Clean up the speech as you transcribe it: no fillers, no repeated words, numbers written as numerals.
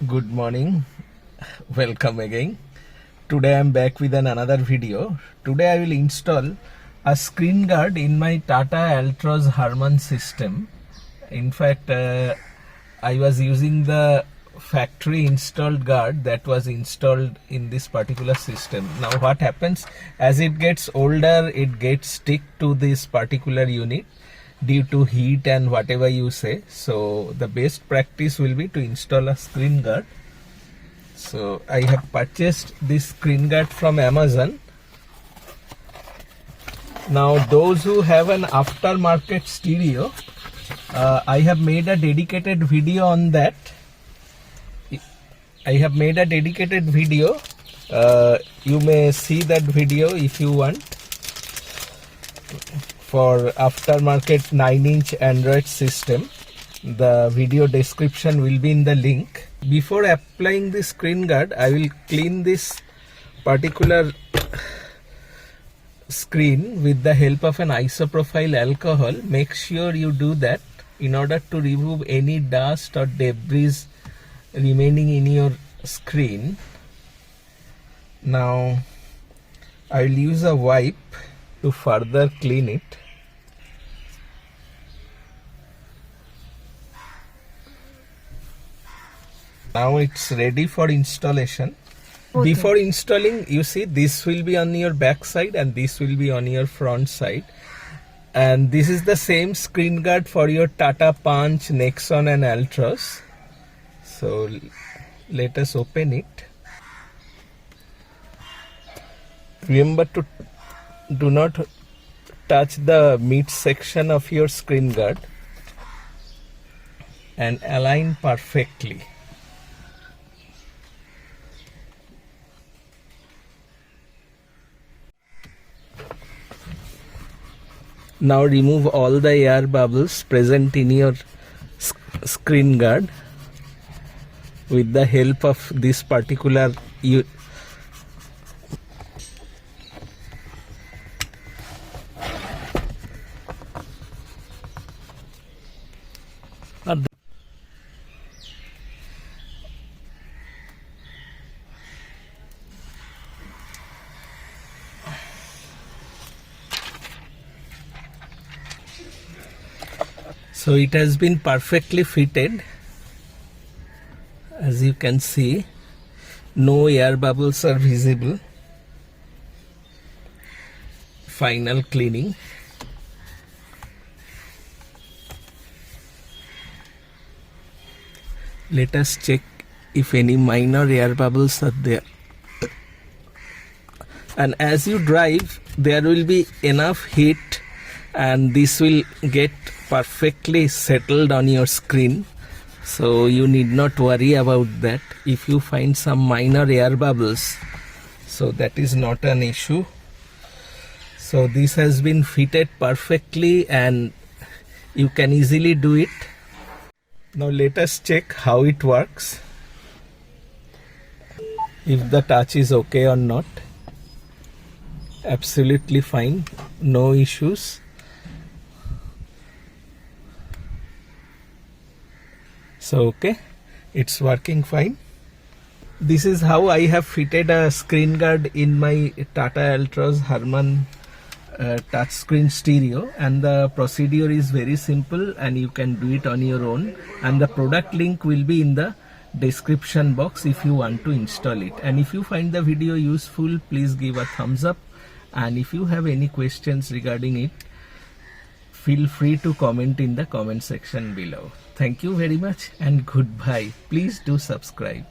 Good morning, welcome again. Today I am back with another video. Today I will install a screen guard in my Tata Altroz Harman system. In fact, I was using the factory installed guard that was installed in this particular system. Now what happens, as it gets older, it gets stick to this particular unit due to heat and whatever you say. So the best practice will be to install a screen guard. So I have purchased this screen guard from Amazon. Now those who have an aftermarket stereo, I have made a dedicated video on that. You may see that video if you want, for aftermarket 9-inch Android system. The video description will be in the link. Before applying the screen guard, I will clean this particular screen with the help of an isopropyl alcohol. Make sure you do that in order to remove any dust or debris remaining in your screen. Now I will use a wipe to further clean it. Now it's ready for installation. Okay. Before installing, you see this will be on your back side and this will be on your front side. And this is the same screen guard for your Tata Punch, Nexon and Altroz. So let us open it. Remember to do not touch the mid section of your screen guard and align perfectly. Now remove all the air bubbles present in your screen guard with the help of this particular So it has been perfectly fitted. As you can see, no air bubbles are visible. Final cleaning. Let us check if any minor air bubbles are there. And as you drive, there will be enough heat and this will get perfectly settled on your screen. So you need not worry about that. If you find some minor air bubbles, so that is not an issue. So this has been fitted perfectly and you can easily do it. Now let us check how it works, if the touch is okay or not. Absolutely fine, no issues. So okay, it's working fine. This is how I have fitted a screen guard in my Tata Altroz Harman touchscreen stereo, and the procedure is very simple and you can do it on your own, and the product link will be in the description box if you want to install it. And if you find the video useful, please give a thumbs up, and if you have any questions regarding it, feel free to comment in the comment section below. Thank you very much and goodbye. Please do subscribe.